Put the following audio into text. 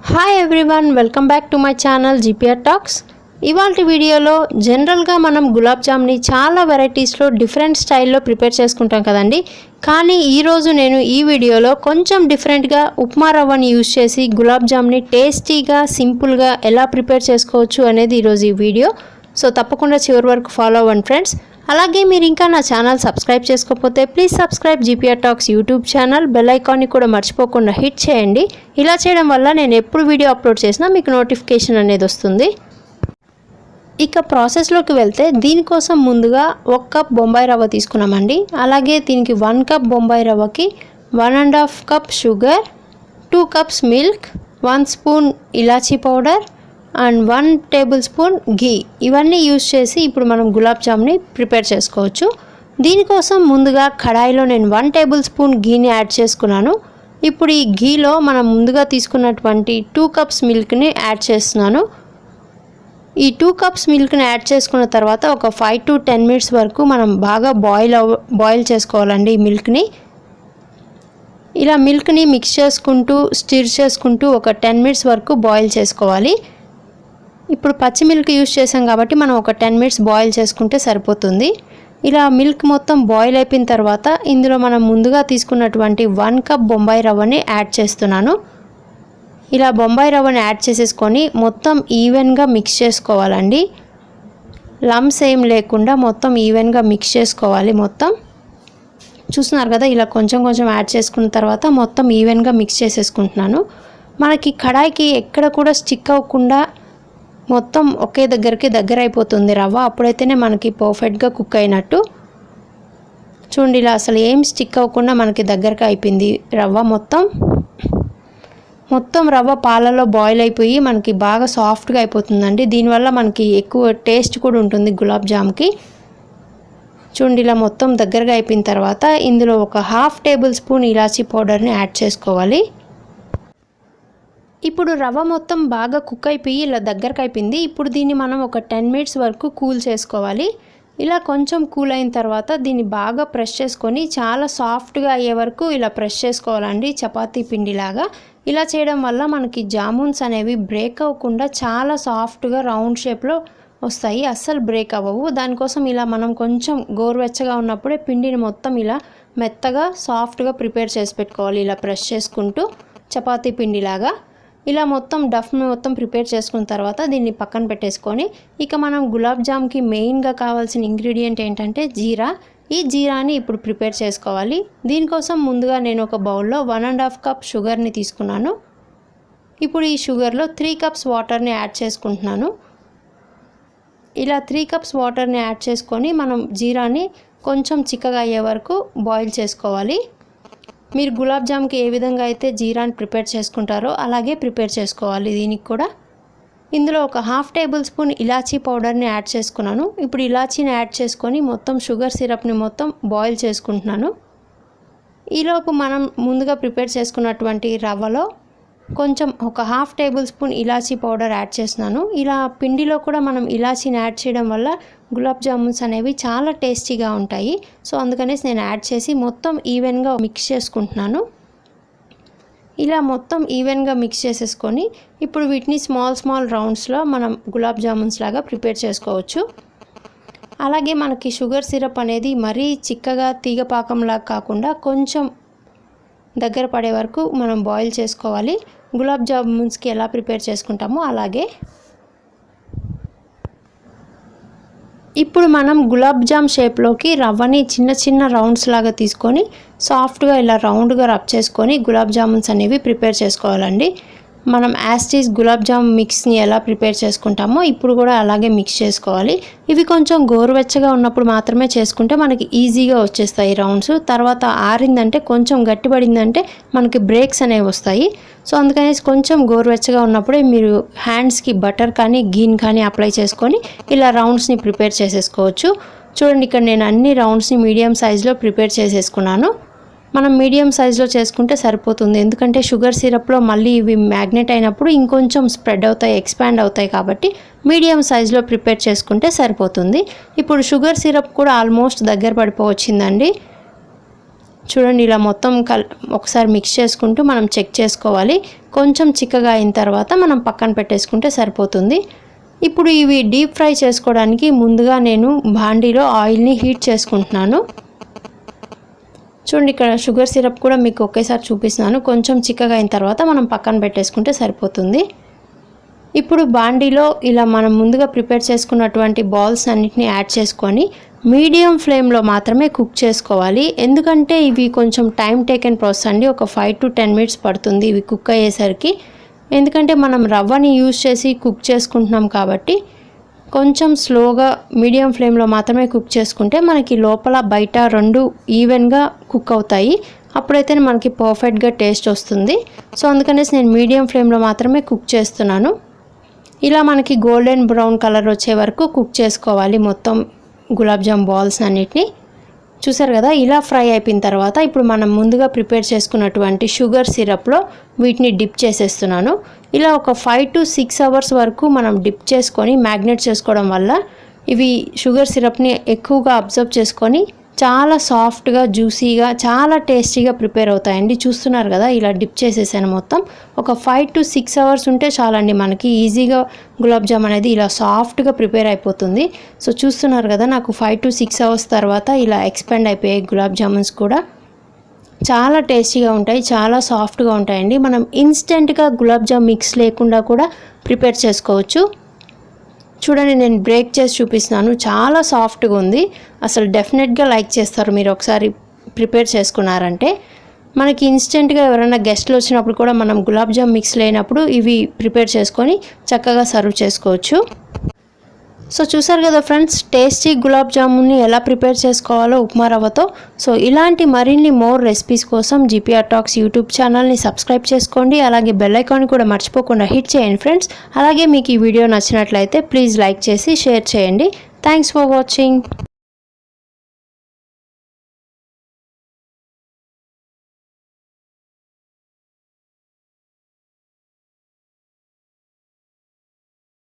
Hi everyone, welcome back to my channel GPR talks. ఇవాళ వీడియోలో జనరల్గా మనం గులాబ్ జామ్ని చాలా వెరైటీస్లో డిఫరెంట్ స్టైల్లో ప్రిపేర్ చేసుకుంటాం కదండి. కానీ ఈరోజు నేను ఈ వీడియోలో కొంచెం డిఫరెంట్గా ఉప్మా రవ్వని యూజ్ చేసి గులాబ్ జామ్ని టేస్టీగా సింపుల్గా ఎలా ప్రిపేర్ చేసుకోవచ్చు అనేది ఈరోజు ఈ వీడియో. సో తప్పకుండా చివరి వరకు ఫాలో అవ్వండి ఫ్రెండ్స్. అలాగే మీరు ఇంకా నా ఛానల్ సబ్స్క్రైబ్ చేసుకోకపోతే please subscribe GPR talks YouTube channel. Bell ఐకాన్ని కూడా మర్చిపోకుండా హిట్ చేయండి. ఇలా చేయడం వల్ల నేను ఎప్పుడు వీడియో అప్లోడ్ చేసినా మీకు నోటిఫికేషన్ అనేది వస్తుంది. ఇక ప్రాసెస్లోకి వెళ్తే దీనికోసం ముందుగా 1 కప్ బొంబాయి రవ్వ తీసుకున్నామండి. అలాగే దీనికి 1 కప్ బొంబాయి రవ్వకి 1.5 cup sugar, 2 cups milk, 1 spoon elaichi powder and 1 tablespoon ghee ఇవన్నీ యూజ్ చేసి ఇప్పుడు మనం గులాబ్ జామ్ని ప్రిపేర్ చేసుకోవచ్చు. దీనికోసం ముందుగా కడాయిలో నేను 1 టేబుల్ స్పూన్ ఘీని యాడ్ చేసుకున్నాను. ఇప్పుడు ఈ ఘీలో మనం ముందుగా తీసుకున్నటువంటి 2 కప్స్ మిల్క్ని యాడ్ చేస్తున్నాను. ఈ 2 కప్స్ మిల్క్ని యాడ్ చేసుకున్న తర్వాత ఒక 5 to 10 మినిట్స్ వరకు మనం బాగా బాయిల్ చేసుకోవాలండి. ఈ మిల్క్ని ఇలా మిల్క్ని మిక్స్ చేసుకుంటూ స్టిర్ చేసుకుంటూ ఒక 10 మినిట్స్ వరకు బాయిల్ చేసుకోవాలి. ఇప్పుడు పచ్చి మిల్క్ యూజ్ చేసాం కాబట్టి మనం ఒక 10 మినిట్స్ బాయిల్ చేసుకుంటే సరిపోతుంది. ఇలా మిల్క్ మొత్తం బాయిల్ అయిపోయిన తర్వాత ఇందులో మనం ముందుగా తీసుకున్నటువంటి 1 కప్ బొంబాయి రవ్వని యాడ్ చేస్తున్నాను. ఇలా బొంబాయి రవ్వని యాడ్ చేసేసుకొని మొత్తం ఈవెన్గా మిక్స్ చేసుకోవాలండి. లమ్స్ ఏం లేకుండా మొత్తం ఈవెన్గా మిక్స్ చేసుకోవాలి. మొత్తం చూస్తున్నారు కదా, ఇలా కొంచెం కొంచెం యాడ్ చేసుకున్న తర్వాత మొత్తం ఈవెన్గా మిక్స్ చేసేసుకుంటున్నాను. మనకి కడాయికి ఎక్కడ కూడా స్టిక్ అవ్వకుండా మొత్తం ఒకే దగ్గర అయిపోతుంది రవ్వ. అప్పుడైతేనే మనకి పర్ఫెక్ట్గా కుక్ అయినట్టు. చూడండి, ఇలా అసలు ఏం స్టిక్ అవ్వకుండా మనకి దగ్గరగా అయిపోయింది రవ్వ. మొత్తం రవ్వ పాలలో బాయిల్ అయిపోయి మనకి బాగా సాఫ్ట్గా అయిపోతుందండి. దీనివల్ల మనకి ఎక్కువ టేస్ట్ కూడా ఉంటుంది గులాబ్ జామ్కి. చూడండి, ఇలా మొత్తం దగ్గరగా అయిపోయిన తర్వాత ఇందులో ఒక 1/2 టేబుల్ స్పూన్ ఇలాచీ పౌడర్ని యాడ్ చేసుకోవాలి. ఇప్పుడు రవ్వ మొత్తం బాగా కుక్ అయిపోయి ఇలా దగ్గరకు అయిపోయింది. ఇప్పుడు దీన్ని మనం ఒక 10 మినిట్స్ వరకు కూల్ చేసుకోవాలి. ఇలా కొంచెం కూల్ అయిన తర్వాత దీన్ని బాగా ప్రెస్ చేసుకొని చాలా సాఫ్ట్గా అయ్యే వరకు ఇలా ప్రెస్ చేసుకోవాలండి, చపాతీ పిండిలాగా. ఇలా చేయడం వల్ల మనకి జామున్స్ అనేవి బ్రేక్ అవ్వకుండా చాలా సాఫ్ట్గా రౌండ్ షేప్లో వస్తాయి, అస్సలు బ్రేక్ అవ్వవు. దానికోసం ఇలా మనం కొంచెం గోరువెచ్చగా ఉన్నప్పుడే పిండిని మొత్తం ఇలా మెత్తగా సాఫ్ట్గా ప్రిపేర్ చేసి పెట్టుకోవాలి. ఇలా ప్రెస్ చేసుకుంటూ చపాతీ పిండిలాగా ఇలా మొత్తం డఫ్ని మొత్తం ప్రిపేర్ చేసుకున్న తర్వాత దీన్ని పక్కన పెట్టేసుకొని ఇక మనం గులాబ్ జామ్కి మెయిన్గా కావాల్సిన ఇంగ్రీడియంట్ ఏంటంటే జీరా. ఈ జీరాని ఇప్పుడు ప్రిపేర్ చేసుకోవాలి. దీనికోసం ముందుగా నేను ఒక బౌల్లో 1.5 కప్ షుగర్ని తీసుకున్నాను. ఇప్పుడు ఈ షుగర్లో 3 కప్స్ వాటర్ని యాడ్ చేసుకుంటున్నాను. ఇలా 3 కప్స్ వాటర్ని యాడ్ చేసుకొని మనం జీరాని కొంచెం చిక్కగా అయ్యే వరకు బాయిల్ చేసుకోవాలి. మీరు గులాబ్ జామ్కి ఏ విధంగా అయితే జీరాని ప్రిపేర్ చేసుకుంటారో అలాగే ప్రిపేర్ చేసుకోవాలి. దీనికి కూడా ఇందులో ఒక 1/2 టేబుల్ స్పూన్ ఇలాచీ పౌడర్ని యాడ్ చేసుకున్నాను. ఇప్పుడు ఇలాచీని యాడ్ చేసుకొని మొత్తం షుగర్ సిరప్ని మొత్తం బాయిల్ చేసుకుంటున్నాను. ఈలోపు మనం ముందుగా ప్రిపేర్ చేసుకున్నటువంటి రవ్వలో కొంచెం ఒక 1/2 table spoon elaichi powder add చేస్తున్నాను. ఇలా పిండిలో కూడా మనం ఇలాచీని యాడ్ చేయడం వల్ల గులాబ్ జామున్స్ అనేవి చాలా టేస్టీగా ఉంటాయి. సో అందుకనేసి నేను యాడ్ చేసి మొత్తం ఈవెన్గా మిక్స్ చేసుకుంటున్నాను. ఇలా మొత్తం ఈవెన్గా మిక్స్ చేసేసుకొని ఇప్పుడు వీటిని స్మాల్ రౌండ్స్లో మనం గులాబ్ జామున్స్ లాగా ప్రిపేర్ చేసుకోవచ్చు. అలాగే మనకి షుగర్ సిరప్ అనేది మరీ చిక్కగా తీగపాకంలాగా కాకుండా కొంచెం దగ్గర పడే వరకు మనం బాయిల్ చేసుకోవాలి. గులాబ్ జామున్స్కి ఎలా ప్రిపేర్ చేసుకుంటామో అలాగే. ఇప్పుడు మనం గులాబ్ జామ్ షేప్లోకి రవ్వని చిన్న రౌండ్స్ లాగా తీసుకొని సాఫ్ట్గా ఇలా రౌండ్గా రబ్ చేసుకొని గులాబ్ జామున్స్ అనేవి ప్రిపేర్ చేసుకోవాలండి. మనం యాస్టీస్ గులాబ్ జామ్ మిక్స్ని ఎలా ప్రిపేర్ చేసుకుంటామో ఇప్పుడు కూడా అలాగే మిక్స్ చేసుకోవాలి. ఇవి కొంచెం గోరువెచ్చగా ఉన్నప్పుడు మాత్రమే చేసుకుంటే మనకి ఈజీగా వచ్చేస్తాయి రౌండ్స్. తర్వాత ఆరిందంటే కొంచెం గట్టిపడిందంటే మనకి బ్రేక్స్ అనేవి వస్తాయి. సో అందుకనేసి కొంచెం గోరువెచ్చగా ఉన్నప్పుడే మీరు హ్యాండ్స్కి బటర్ కానీ గీన్ కానీ అప్లై చేసుకొని ఇలా రౌండ్స్ని ప్రిపేర్ చేసేసుకోవచ్చు. చూడండి, ఇక్కడ నేను అన్ని రౌండ్స్ని మీడియం సైజులో ప్రిపేర్ చేసేసుకున్నాను. మనం మీడియం సైజులో చేసుకుంటే సరిపోతుంది. ఎందుకంటే షుగర్ సిరప్లో మళ్ళీ ఇవి మ్యాగ్నెట్ అయినప్పుడు ఇంకొంచెం స్ప్రెడ్ అవుతాయి, ఎక్స్పాండ్ అవుతాయి. కాబట్టి మీడియం సైజులో ప్రిపేర్ చేసుకుంటే సరిపోతుంది. ఇప్పుడు షుగర్ సిరప్ కూడా ఆల్మోస్ట్ దగ్గర పడిపోవచ్చిందండి. చూడండి ఇలా మొత్తం ఒకసారి మిక్స్ చేసుకుంటూ మనం చెక్ చేసుకోవాలి. కొంచెం చిక్కగా అయిన తర్వాత మనం పక్కన పెట్టేసుకుంటే సరిపోతుంది. ఇప్పుడు ఇవి డీప్ ఫ్రై చేసుకోవడానికి ముందుగా నేను బాండీలో ఆయిల్ని హీట్ చేసుకుంటున్నాను. చూడండి ఇక్కడ షుగర్ సిరప్ కూడా మీకు ఒకేసారి చూపిస్తున్నాను. కొంచెం చిక్కగా అయిన తర్వాత మనం పక్కన పెట్టేసుకుంటే సరిపోతుంది. ఇప్పుడు బాండీలో ఇలా మనం ముందుగా ప్రిపేర్ చేసుకున్నటువంటి బాల్స్ అన్నిటిని యాడ్ చేసుకొని మీడియం ఫ్లేమ్లో మాత్రమే కుక్ చేసుకోవాలి. ఎందుకంటే ఇవి కొంచెం టైం టేకెన్ ప్రాసెస్ అండి. ఒక 5 to 10 minutes పడుతుంది ఇవి కుక్ అయ్యేసరికి. ఎందుకంటే మనం రవ్వని యూజ్ చేసి కుక్ చేసుకుంటున్నాం కాబట్టి కొంచెం స్లోగా మీడియం ఫ్లేమ్లో మాత్రమే కుక్ చేసుకుంటే మనకి లోపల బయట రెండు ఈవెన్గా కుక్ అవుతాయి. అప్పుడైతే మనకి పర్ఫెక్ట్గా టేస్ట్ వస్తుంది. సో అందుకనేసి నేను మీడియం ఫ్లేమ్లో మాత్రమే కుక్ చేస్తున్నాను. ఇలా మనకి గోల్డెన్ బ్రౌన్ కలర్ వచ్చే వరకు కుక్ చేసుకోవాలి మొత్తం గులాబ్ జామ్ బాల్స్ అన్నిటిని. చూసారు కదా, ఇలా ఫ్రై అయిపోయిన తర్వాత ఇప్పుడు మనం ముందుగా ప్రిపేర్ చేసుకున్నటువంటి షుగర్ సిరప్లో వీటిని డిప్ చేసేస్తున్నాను. ఇలా ఒక 5 to 6 hours వరకు మనం డిప్ చేసుకొని మ్యాగ్నేట్ చేసుకోవడం వల్ల ఇవి షుగర్ సిరప్ని ఎక్కువగా అబ్జర్వ్ చేసుకొని చాలా సాఫ్ట్గా జ్యూసీగా చాలా టేస్టీగా ప్రిపేర్ అవుతాయండి. చూస్తున్నారు కదా, ఇలా డిప్ చేసేసాను మొత్తం. ఒక 5 to 6 hours ఉంటే చాలండి మనకి ఈజీగా గులాబ్ జామ్ అనేది ఇలా సాఫ్ట్గా ప్రిపేర్ అయిపోతుంది. సో చూస్తున్నారు కదా, నాకు 5 to 6 hours తర్వాత ఇలా ఎక్స్పాండ్ అయిపోయాయి గులాబ్ జామున్స్ కూడా. చాలా టేస్టీగా ఉంటాయి, చాలా సాఫ్ట్గా ఉంటాయండి. మనం ఇన్స్టెంట్గా గులాబ్ జామ్ మిక్స్ లేకుండా కూడా ప్రిపేర్ చేసుకోవచ్చు. చూడండి నేను బ్రేక్ చేసి చూపిస్తున్నాను, చాలా సాఫ్ట్గా ఉంది. అసలు డెఫినెట్గా లైక్ చేస్తారు మీరు ఒకసారి ప్రిపేర్ చేసుకున్నారంటే. మనకి ఇన్స్టెంట్గా ఎవరైనా గెస్ట్లు వచ్చినప్పుడు కూడా మనం గులాబ్ జామ్ మిక్స్ లేనప్పుడు ఇవి ప్రిపేర్ చేసుకొని చక్కగా సర్వ్ చేసుకోవచ్చు. సో చూసారు కదా ఫ్రెండ్స్, టేస్టీ గులాబ్ జామున్ని ఎలా ప్రిపేర్ చేసుకోవాలో ఉప్మా రవ్వతో. సో ఇలాంటి మరిన్ని మోర్ రెసిపీస్ కోసం జీపీఆర్ టాక్స్ యూట్యూబ్ ఛానల్ని సబ్స్క్రైబ్ చేసుకోండి. అలాగే బెల్ ఐకాన్ కూడా మర్చిపోకుండా హిట్ చేయండి ఫ్రెండ్స్. అలాగే మీకు ఈ వీడియో నచ్చినట్లయితే ప్లీజ్ లైక్ చేసి షేర్ చేయండి. Thanks for watching.